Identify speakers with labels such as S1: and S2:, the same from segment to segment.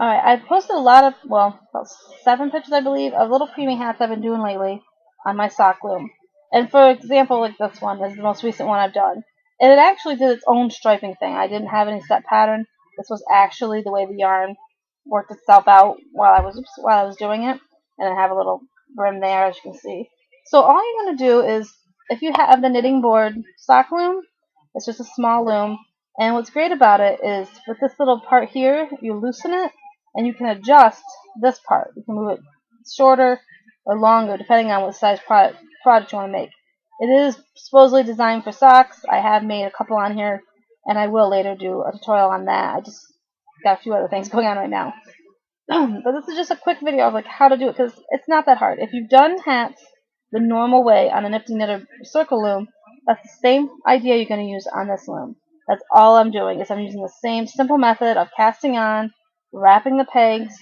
S1: Alright, I've posted a lot of, well, about 7 pictures I believe, of little preemie hats I've been doing lately on my sock loom. And for example, like this one is the most recent one I've done. And it actually did its own striping thing. I didn't have any set pattern. This was actually the way the yarn worked itself out while I was doing it. And I have a little brim there, as you can see. So all you're going to do is, if you have the knitting board sock loom, it's just a small loom. And what's great about it is with this little part here, you loosen it and you can adjust this part. You can move it shorter or longer depending on what size product you want to make. It is supposedly designed for socks. I have made a couple on here and I will later do a tutorial on that. I just got a few other things going on right now. But this is just a quick video of like how to do it because it's not that hard. If you've done hats the normal way on a Nifty Knitter circle loom, that's the same idea you're going to use on this loom. That's all I'm doing is I'm using the same simple method of casting on, wrapping the pegs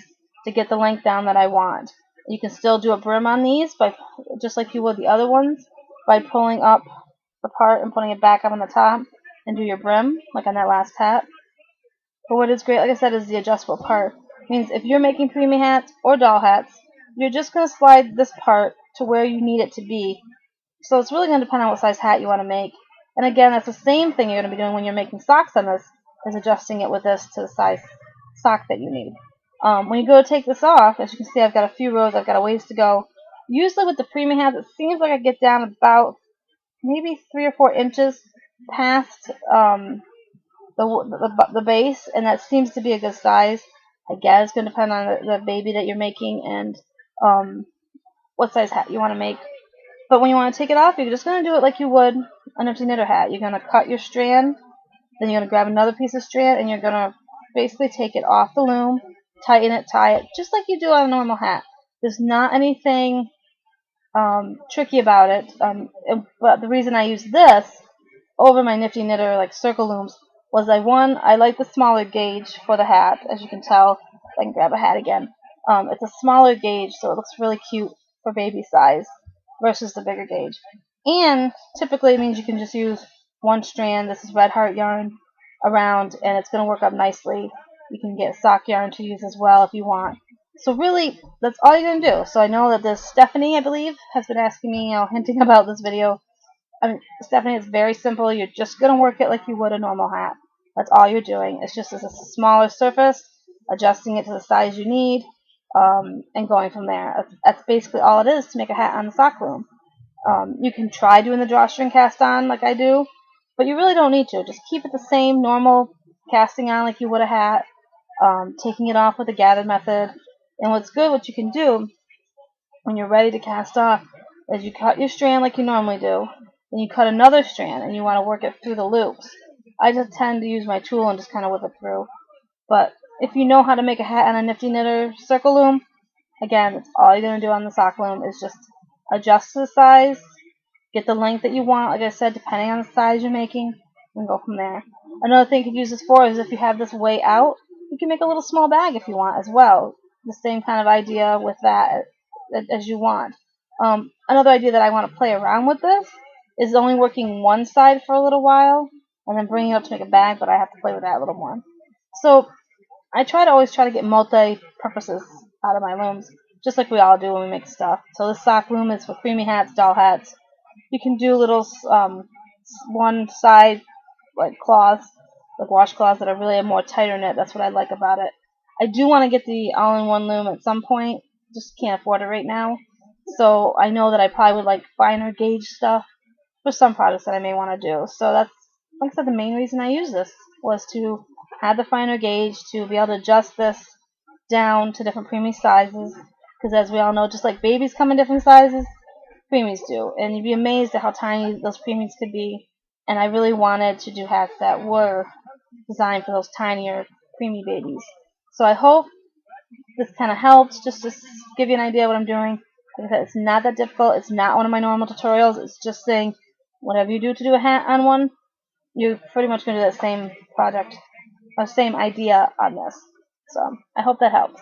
S1: to get the length down that I want. You can still do a brim on these by just like you would the other ones by pulling up the part and putting it back up on the top and do your brim like on that last hat. But what is great, like I said, is the adjustable part. It means if you're making preemie hats or doll hats, you're just going to slide this part to where you need it to be. So it's really going to depend on what size hat you want to make. And again, that's the same thing you're going to be doing when you're making socks on this, is adjusting it with this to the size sock that you need. When you go to take this off, as you can see, I've got a few rows, I've got a ways to go. Usually with the preemie hats, it seems like I get down about maybe 3 or 4 inches past the base, and that seems to be a good size. Again, it's going to depend on the baby that you're making and what size hat you want to make. But when you want to take it off, you're just going to do it like you would an empty knitter hat. You're going to cut your strand, then you're going to grab another piece of strand, and you're going to basically take it off the loom, tighten it, tie it, just like you do on a normal hat. There's not anything tricky about it. But the reason I use this over my Nifty Knitter like circle looms was I like the smaller gauge for the hat, as you can tell. I can grab a hat again. It's a smaller gauge, so it looks really cute for baby size versus the bigger gauge. And typically it means you can just use one strand. This is Red Heart yarn around, and it's going to work up nicely. You can get sock yarn to use as well if you want. So really, that's all you're going to do. So I know that this Stephanie, I believe, has been asking me, hinting about this video. Stephanie, it's very simple. You're just going to work it like you would a normal hat. That's all you're doing. It's just a smaller surface, adjusting it to the size you need, and going from there. That's basically all it is to make a hat on the sock loom. You can try doing the drawstring cast on like I do, but you really don't need to. Just keep it the same normal casting on like you would a hat, taking it off with the gathered method. And what's good, what you can do when you're ready to cast off, is you cut your strand like you normally do, then you cut another strand and you want to work it through the loops. I just tend to use my tool and just kind of whip it through. But if you know how to make a hat on a Nifty Knitter circle loom, again, that's all you're going to do on the sock loom is just adjust to the size, get the length that you want, like I said, depending on the size you're making, and go from there. Another thing you could use this for is if you have this way out, you can make a little small bag if you want as well. The same kind of idea with that as you want. Another idea that I want to play around with this is only working one side for a little while and then bringing it up to make a bag, but I have to play with that a little more. So I always try to get multi-purposes out of my looms, just like we all do when we make stuff. So this sock loom is for preemie hats, doll hats. You can do little one side like cloths, like washcloths that are really a more tighter knit. That's what I like about it. I do want to get the all-in-one loom at some point. Just can't afford it right now. So I know that I probably would like finer gauge stuff for some projects that I may want to do. So that's, like I said, the main reason I use this was to have the finer gauge, to be able to adjust this down to different preemie sizes. Because as we all know, just like babies come in different sizes, preemies do. And you'd be amazed at how tiny those preemies could be. And I really wanted to do hats that were designed for those tinier preemie babies. So I hope this kind of helps, just to give you an idea of what I'm doing. Like I said, it's not that difficult. It's not one of my normal tutorials. It's just saying whatever you do to do a hat on one, you're pretty much going to do that same project or same idea on this. So I hope that helps.